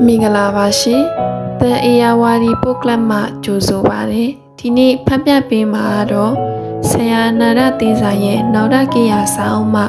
မင်္ဂလာပါရှင်။တန်အေယာဝါဒီပုတ်ကလပ်မှကြိုဆိုပါရစေ။ဒီနေ့ဖတ်ပြပေးမှာတော့ဆရာနာရသေးစာရဲ့နောက်ရကိယာစာအုပ်မှ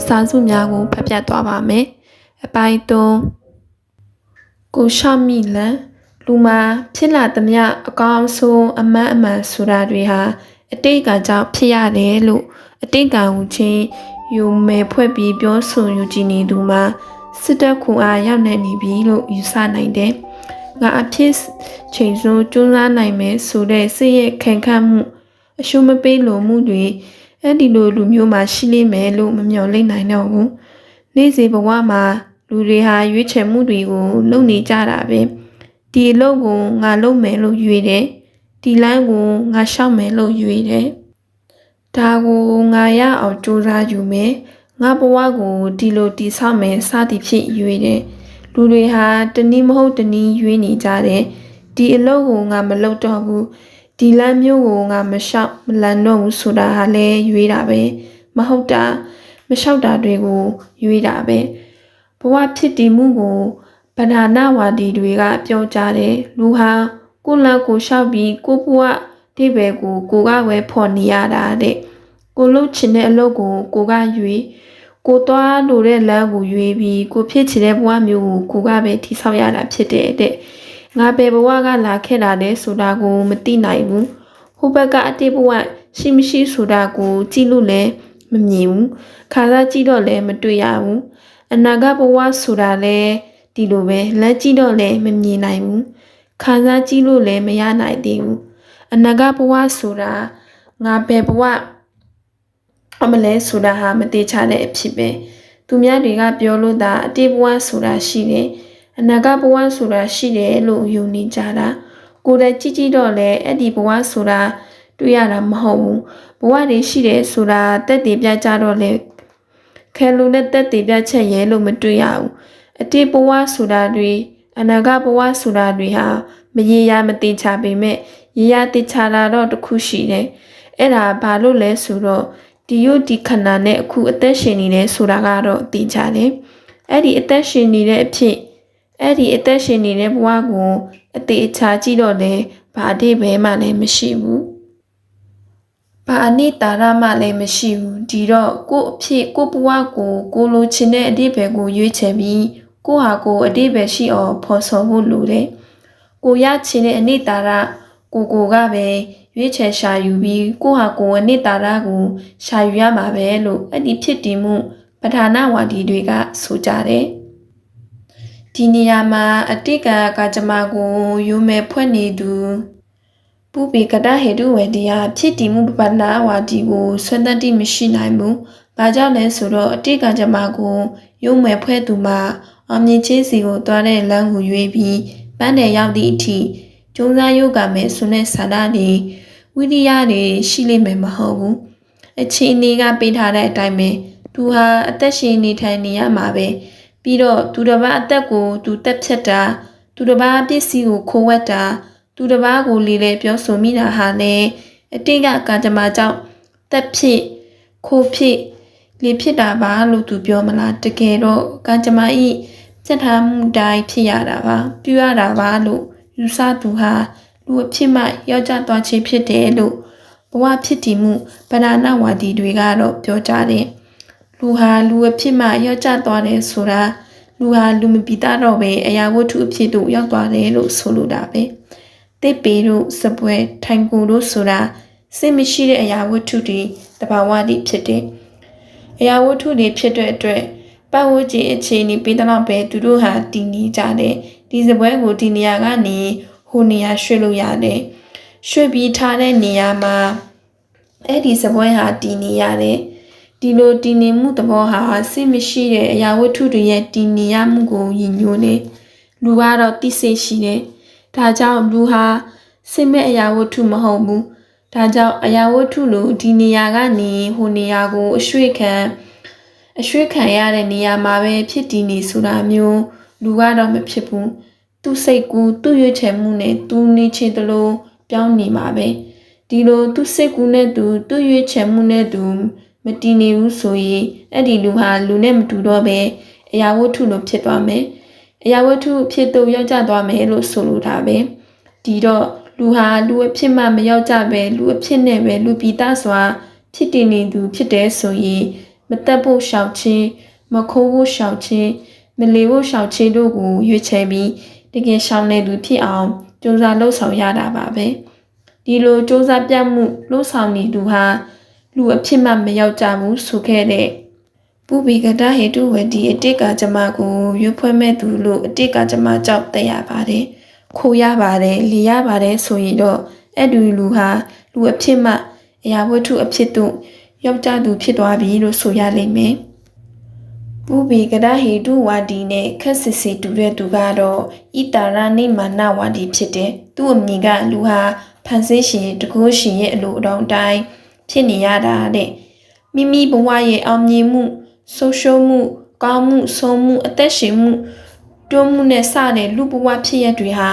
စာစုများကိုဖတ်ပြသွားပါမယ်။အပိုင်း3ကိုရှောက်မိလန်လူမှာဖြစ်လာသမျှအကောင်းဆုံးအမှန်ဆိုတာတွေဟာအတိတ်ကကြောင့်ဖြစ်ရတယ်လို့အတိတ်ကဟူချင်းယူမယ်ဖွဲ့ပြီးပြောဆိုယူကြည်နေသူမှာစစ်တပ်ခွန်အားရောက်နေပြီလို့ယူဆနိုင်တယ်။ငါအဖြစ်ချိန်စိုးကျွမ်းစားနိုင်မယ်ဆိုတဲ့စိတ်ရဲ့ခံခတ်မှုအရှုံးမပေးလို့မှုတွေအဲ့ဒီလိုလူမျိုးမှာရှိလိမ့်မယ်လို့မမျှော်လင့်နိုင်တော့ဘူး။နေ့စဉ်ဘဝမှာလူတွေဟာရွေးချယ်မှုတွေကိုလုပ်နေကြတာပဲ။ဒီအလုပ်ကိုငါလုပ်မယ်လို့ရွေးတယ်။ဒီလမ်းကိုငါရှောက်မယ်လို့ရွေးတယ်။ဒါကိုငါရအောင်ကြိုးစားယူမယ်။ငါဘဝကိုဒီလိုတည်ဆောက်မယ်စသည်ဖြင့်ရွေးတယ်လူတွေဟာတနည်းမဟုတ်တနည်းရွေးနေကြတယ်ဒီအလုပ်ကိုငါမလုပ်တော့ဘူးဒီလမ်းမျိုးကိုငါမလျှောက်မလန်တော့ဘူးဆိုတာဟာလည်းရွေးတာပဲမဟုတ်တာမလျှောက်တာတွေကိုရွေးတာပဲဘဝဖြစ်တည်မှုကိုဗန္ဒာနာဝါဒီတွေကပြောကြတယ်လူဟာကိုလန့်ကိုလျှောက်ပြီးကိုဘဝဒီဘယ်ကိုကဝဲဖော်နေရတာတဲ့ကိုလှုပ်ချင်တဲ့အလုပ်ကိုကရွေးကိုသွားလို့တဲ့လမ်းကိုရွေးပြီးကိုဖြစ်ချင်တဲ့ဘဝမျိုးကိုကပဲထိဆောက်ရတာဖြစ်တဲ့ငါပဲဘဝကလာခဲ့တာလဲဆိုတာကိုမသိနိုင်ဘူးဟိုဘက်ကအတိတ်ဘဝရှိမရှိဆိုတာကိုကြည့်လို့လည်းမမြင်ဘူးခါစားကြည့်တော့လည်းမတွေ့ရဘူးအနာဂတ်ဘဝဆိုတာလည်းဒီလိုပဲလမ်းကြည့်တော့လည်းမမြင်နိုင်ဘူးခါစားကြည့်လို့လည်းမရနိုင်သေးဘူးအနာဂတ်ဘဝဆိုတာငါပဲဘဝအမလဲဆိုတာဟာမတိချတဲ့အဖြစ်ပဲသူများတွေကပြောလို့သာအတိတ်ဘဝဆိုတာရှိတယ်အနာဂတ်ဘဝဆိုတာရှိတယ်လို့ယူနေကြတာကိုယ်တိုင်ကြည့်တော့လေအဲ့ဒီဘဝဆိုတာတွေ့ရတာမဟုတ်ဘူးဘဝတွေရှိတယ်ဆိုတာတက်တည်ပြကြတော့လေခဲလူနဲ့တက်တည်ပြချက်ရဲလို့မတွေ့ရဘူးအတိတ်ဘဝဆိုတာတွေအနာဂတ်ဘဝဆိုတာတွေဟာမရေရာမတိချပေမဲ့ရေရာတိချတာတော့တခုရှိတယ်အဲ့ဒါဘာလို့လဲဆိုတော့ဒီယုတ်ဒီခဏနဲ့အခုအသက်ရှင်နေတယ်ဆိုတာကတော့သိကြတယ်အဲ့ဒီအသက်ရှင်နေတဲ့အဖြစ်အဲ့ဒီအသက်ရှင်နေတဲ့ဘဝကိုအသေးအချာကြည့်တော့လေဘာအတိတ်ပဲမှလည်းမရှိဘူးဘာအနိတာရမှလည်းမရှိဘူးဒီတော့ကို့အဖြစ်ကို့ဘဝကိုလိုချင်တဲ့အတိတ်ပဲကိုရွေးချယ်ပြီးကိုဟာကိုအတိတ်ပဲရှိအောင်ဖော်ဆောင်ဖို့လိုတယ်ကိုရချင်တဲ့အနိတာရကိုကပဲရွေးချယ်ရှာယူပြီးကိုဟာကိုအနှစ်သာရကိုရှာယူရမှာပဲလို့အဲ့ဒီဖြစ်တည်မှုပဌာနာဝါဒီတွေကဆိုကြတယ်ဒီနေရာမှာအတိတ်ကကြမ္မာကိုယူမဲ့ဖွဲ့နေသူပူပေကတဟေတုဝေဒီယာဖြစ်တည်မှုပဌာနာဝါဒီကိုဆွမ်းသတ္တိမရှိနိုင်ဘူး။ဘာကြောင့်လဲဆိုတော့အတိတ်ကကြမ္မာကိုယူမဲ့ဖွဲ့သူမှာအောင်မြင်ခြင်းစီကိုတွားတဲ့လမ်းကိုရွေးပြီးပန်းတယ်ရောက်သည့်အထိကျုံးစားယုတ်ကမဲ့ဆွနဲ့ဆန္ဒတွေဝိရိယတွေရှိလိမ့်မယ်မဟုတ်ဘူးအခြေအနေကပေးထားတဲ့အတိုင်းပဲသူဟာအသက်ရှင်နေထိုင်နေရမှာပဲပြီးတော့သူတစ်ပါးအသက်ကိုသူတက်ဖြတ်တာသူတစ်ပါးပစ္စည်းကိုခိုးဝှက်တာသူတစ်ပါးကိုလေလေပြောဆိုမိတာဟာလည်းအတိတ်ကကာကြမ္မာကြောင့်တက်ဖြစ်ခိုးဖြစ်လေဖြစ်တာပါလို့သူပြောမလားတကယ်တော့ကာကြမ္မာဤစက်ထားမှုတိုင်းဖြစ်ရတာပါပြုရတာပါလို့ယူဆသူဟာလူအဖြစ်မှရောက်ကြသွားခြင်းဖြစ်တယ်လို့ဘဝဖြစ်တည်မှုဗန္ဒနာဝါဒီတွေကတော့ပြောကြတယ်လူဟာလူအဖြစ်မှရောက်ကြသွားတယ်ဆိုတာလူဟာလူမပိတာတော့ပဲအရာဝတ္ထုအဖြစ်တို့ရောက်သွားတယ်လို့ဆိုလိုတာပဲတစ်ပေတို့စပွဲထိုင်ကိုတို့ဆိုတာစိတ်မရှိတဲ့အရာဝတ္ထုတွေတဘာဝတွေဖြစ်တယ်အရာဝတ္ထုတွေဖြစ်တဲ့အတွက်ပတ်ဝန်းကျင်အခြေအနေပေးတော့ပဲသူတို့ဟာတည်နေကြတယ်ဒီစပွဲကိုဒီနေရာကနေဟိုနေရာရွှေ့လို့ရတယ်ရွှေ့ပြီးထားတဲ့နေရာမှာအဲ့ဒီစပွဲဟာတည်နေရတယ်ဒီလိုတည်နေမှုသဘောဟာစိတ်မရှိတဲ့အရာဝတ္ထုတွေရဲ့တည်နေရမှုကိုယဉ်ညိုနေလူကတော့သိစိတ်ရှိတယ်ဒါကြောင့်လူဟာစိတ်မဲ့အရာဝတ္ထုမဟုတ်ဘူးဒါကြောင့်အရာဝတ္ထုလိုဒီနေရာကနေဟိုနေရာကိုအရွှေ့ခံရတဲ့နေရာမှာပဲဖြစ်တည်နေဆိုတာမျိုးလူကတော့မဖြစ်ဘူးသူ့စိတ်ကူးသူ့ရွေးချယ်မှုနဲ့သူနေချင်တယ်လို့ပြောင်းနေမှာပဲဒီလိုသူ့စိတ်ကူးနဲ့သူ့ရွေးချယ်မှုနဲ့သူမတည်နေဘူးဆိုရင်အဲ့ဒီလူဟာလူနဲ့မတူတော့ပဲအရာဝတ္ထုလိုဖြစ်သွားမယ် အရာဝတ္ထုဖြစ်သို့ရောက်ကြသွားမယ်လို့ဆိုလိုတာပဲဒီတော့လူဟာလူအဖြစ်မှမရောက်ကြပဲလူအဖြစ်နဲ့ပဲလူပိသားစွာဖြစ်တည်နေသူဖြစ်တယ်ဆိုရင်မတက်ဖို့ရှောင်ခြင်းမခိုးဖို့ရှောင်ခြင်းမလီဖို့ရှောင်ခြင်းတို့ကိုရွေးချယ်ပြီးတကယ်ရှောင်နေသူဖြစ်အောင်ကြိုးစားလှုပ်ဆောင်ရတာပါပဲဒီလိုကြိုးစားပြတ်မှုလှုပ်ဆောင်နေသူဟာလူအဖြစ်မှမရောက်ကြဘူးဆိုခဲ့တဲ့ပုဗ္ဗေကတဟေတုဝတိအတိတ်ကဇမကိုရွတ်ဖွဲ့မဲ့သူလို့အတိတ်ကဇမကြောင့်သိရပါတယ်ခိုးရပါတယ်လီရပါတယ်ဆိုရင်တော့အဲ့ဒီလူဟာလူအဖြစ်မှအရာဝတ္ထုအဖြစ်သို့ရောက်ကြသူဖြစ်သွားပြီလို့ဆိုရလိမ့်မယ်ပုဗ္ဗေကတဟေတုဝါဒီနဲ့ခက်စစ်စစ်တူတဲ့သူကတော့ဣတာရနိမာနဝါဒီဖြစ်တယ်သူ့အမည်ကလူဟာဖန်ဆင်းရှင်တကုရှင်ရဲ့အလိုအတောင်တိုင်းဖြစ်နေရတာတဲ့မိမိဘဝရဲ့အောင်မြင်မှုဆိုရှယ်မှုကောင်းမှုဆုံးမှုအသက်ရှင်မှုတွန်းမှုနဲ့စတဲ့လူဘဝဖြစ်ရတွေဟာ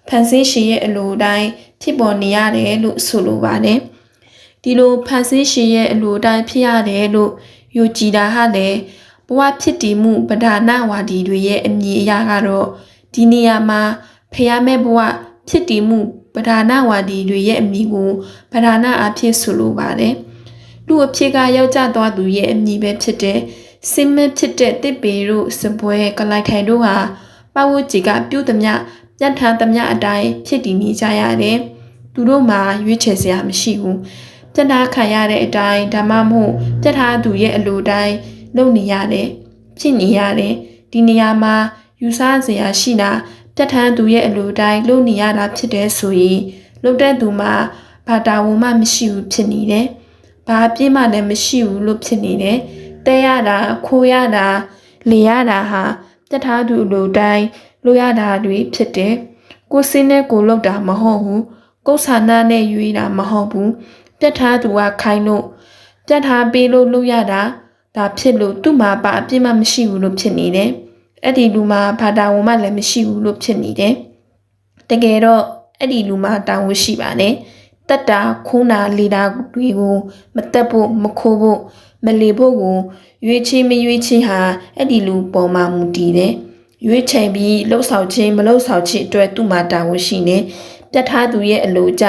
ဖန်ဆင်းရှင်ရဲ့အလိုတိုင်းဖြစ်ပေါ်နေရတယ်လို့ဆိုလိုပါတယ်ဒီလိုဖန်ဆင်းရှင်ရဲ့အလိုတိုင်းဖြစ်ရတယ်လို့ယုံကြည်တာဟာလေဘဝဖြစ်တည်မှုပဓာနဝါဒီတွေရဲ့အမည်အရာကတော့ဒီနေရာမှာဖျားမဲ့ဘဝဖြစ်တည်မှုပဓာနဝါဒီတွေရဲ့အမည်ကိုပဓာနအဖြစ်ဆိုလိုပါတယ်လူအဖြစ်ကယောက်ျားသွားသူရဲ့အမည်ပဲဖြစ်တဲ့စင်မဲ့ဖြစ်တဲ့တစ်ပေတို့စပွဲကလိုက်ထိုင်တို့ဟာပဝတ်ကြီးကပြုတ်သမျှပြတ်ထန်သမျှအတိုင်းဖြစ်တည်နေကြရတယ်သူတို့မှာရွေးချယ်စရာမရှိဘူးပြတ်ထားခံရတဲ့အတိုင်းဓမ္မမို့ပြတ်ထားသူရဲ့အလိုတိုင်းလုပ်နေရတယ်ဖြစ်နေရတယ်ဒီနေရာမှာယူဆစရာရှိတာပြတ်ထန်သူရဲ့အလိုတိုင်းလုပ်နေရတာဖြစ်တဲ့ဆိုရင်လုပ်တဲ့သူမှာဘာတာဝန်မှမရှိဘူးဖြစ်နေတယ်ဘာအပြစ်မှလည်းမရှိဘူးလို့ဖြစ်နေတယ်တဲရတာခိုးရတာလေရတာဟာပြတ်ထားသူအလိုတိုင်းလုပ်ရတာတွေဖြစ်တယ်ကိုစင်းနဲ့ကိုလုပ်တာမဟုတ်ဘူးကိုယ်ဆန္ဒနဲ့ယူရတာမဟုတ်ဘူးပြတ်ထားသူကခိုင်းလို့ပြတ်ထားပေးလို့လုပ်ရတာဒါဖြစ်လို့သူ့မှာဘာအပြစ်မှမရှိဘူးလို့ဖြစ်နေတယ်အဲ့ဒီလူမှာဘာတာဝန်မှလည်းမရှိဘူးလို့ဖြစ်နေတယ်တကယ်တော့အဲ့ဒီလူမှာတာဝန်ရှိပါတယ်တက်တာခိုးနာလေတာတွေကိုမတက်ဖို့မခိုးဖို့မလီဖို့ကိုရွေးချင်းမရွေးချင်းဟာအဲ့ဒီလူပေါ်မှာမူတည်တယ်ရွေးချယ်ပြီးလှုပ်ဆောင်ခြင်းမလှုပ်ဆောင်ခြင်းအတွက်သူ့မှာတာဝန်ရှိနေပြတ်ထားသူရဲ့အလိုကျ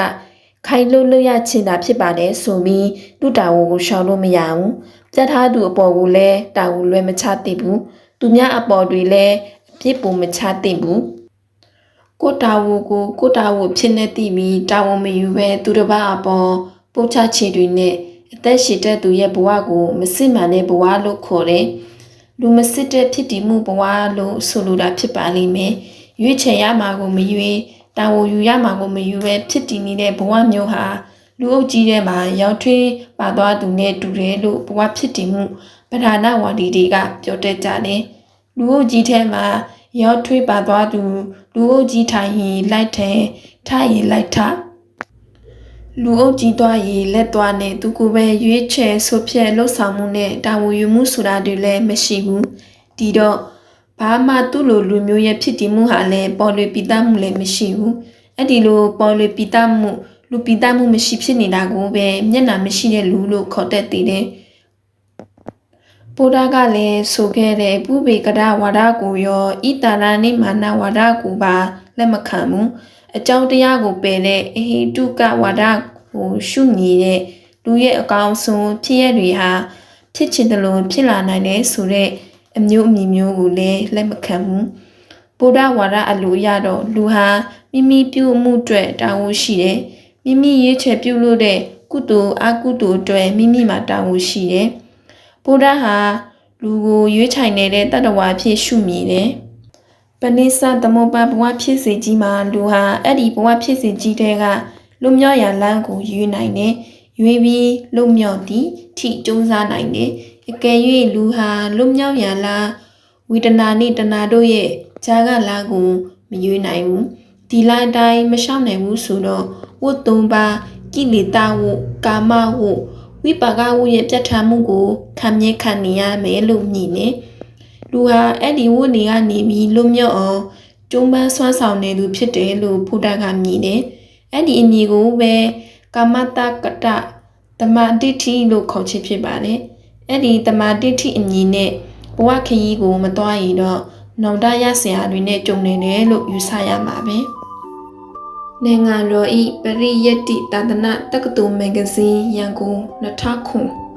ခိုင်လို့လို့ရချင်တာဖြစ်ပါတယ်ဆိုပြီးသူ့တာဝန်ကိုရှောင်လို့မရဘူးပြတ်ထားသူအပေါ်ကိုလည်းတာဝန်လွဲမချသင့်ဘူးသူများအပေါ်တွေလည်းအပြစ်ပုံမချသင့်ဘူးကိုတာဝန်ကိုကိုတာဝန်ဖြစ်နေသိပြီးတာဝန်မယူပဲသူတစ်ပါးအပေါ်ပို့ချချေတွေနဲ့အသက်ရှင်တဲ့သူရဲ့ဘဝကိုမစစ်မှန်တဲ့ဘဝလို့ခေါ်တယ်လူမစစ်တဲ့ဖြစ်တည်မှုဘဝလို့ဆိုလိုတာဖြစ်ပါလိမ့်မယ်ရွေးချယ်ရမှာကိုမရွေးတာဝန်ယူရမှာကိုမယူပဲဖြစ်တည်နေတဲ့ဘဝမျိုးဟာလူအုပ်ကြီးထဲမှာရောက်ထွေးပါသွားသူနဲ့တူတယ်လို့ဘဝဖြစ်တည်မှုပဓာနဝါဒီတွေကပြောတတ်ကြတယ်လူအုပ်ကြီးထဲမှာရောက်ထွေးပါသွားသူလူအုပ်ကြီးထိုင်ရင်လိုက်တယ်ထိုင်ရင်လိုက်ထလူအုပ်ကြီးသွားရင်လက်သွားနဲ့သူကိုယ်ပဲရွေးချယ်ဆိုဖြတ်လှုပ်ဆောင်မှုနဲ့တာဝန်ယူမှုဆိုတာတွေလည်းမရှိဘူးဒီတော့ဘာမှသူ့လိုလူမျိုးရဲ့ဖြစ်တည်မှုဟာလည်းပေါ်လွင်ပိသားမှုလည်းမရှိဘူးအဲ့ဒီလိုပေါ်လွင်ပိသားမှုလူပိသားမှုမရှိဖြစ်နေတာကိုပဲမျက်နှာမရှိတဲ့လူလို့ခေါ်တတ်သေးတယ်ဗုဒ္ဓကလည်းဆိုခဲ့တဲ့ပုဗ္ဗေကတဝါဒကိုရောဣတာရနိမာနဝါဒကိုပါလက်မခံဘူးအကြောင်းတရားကိုပယ်တဲ့အဟိတုကဝါဒကိုရှုနေတဲ့လူရဲ့အကောင်ဆုံးဖြစ်ရတွေဟာဖြစ်ချင်တယ်လို့ဖြစ်လာနိုင်တယ်ဆိုတဲ့အမျိုးအမည်မျိုးကိုလည်းလက်မခံဘူးဗုဒ္ဓဝါဒအလိုရတော့လူဟာမိမိပြုမှုအတွက်တာဝန်ရှိတယ်မိမိရွေးချယ်ပြုလို့တဲ့ကုသိုလ်အကုသိုလ်အတွက်မိမိမှာတာဝန်ရှိတယ်ဗုဒ္ဓဟာလူကိုရွေးချယ်နေတဲ့တတ္တဝါဖြစ်ရှုမြင်တယ်ပဏိစ္စသမုပ္ပါဘဝဖြစ်စေကြီးမှာလူဟာအဲ့ဒီဘဝဖြစ်စေကြီးတဲ့ကလွတ်မြောက်ရလမ်းကိုရွေးနိုင်တယ်ရွေးပြီးလွတ်မြောက်သည်ထိကျုံးစားနိုင်တယ်အကယ်၍လူဟာလွတ်မြောက်ရလမ်းဝေဒနာနဲ့တဏှာတို့ရဲ့ဈာကလမ်းကိုမရွေးနိုင်ဘူးဒီလိုက်တိုင်းမရှောင်နိုင်ဘူးဆိုတော့ဝတ်သုံးပါကိလေသာဝကာမဝဝိပါကဝရဲ့ပြတ်ထန်မှုကိုခံမြဲခံနေရမယ်လို့မြင်နေလူဟာအဲ့ဒီဝတ်နေကနေပြီးလွတ်မြောက်အောင်ကျုံးပန်းဆွမ်းဆောင်နေသူဖြစ်တယ်လို့ဘုရားကမြင်တယ်အဲ့ဒီအမည်ကိုပဲကာမတကတတမတိဋ္ဌိလို့ခေါ်ချင်ဖြစ်ပါတယ်အဲ့ဒီတမတိဋ္ဌိအမည်နဲ့ဘဝခရီးကိုမသွားရင်တော့ နောင်တရဆရာတွေနဲ့ကြုံနေတယ်လို့ယူဆရမှာပဲနိုင်ငံတော်ဤပရိယတ္တိသာသနာတက္ကသိုလ်မဂ္ဂဇင်းရန်ကုန်2000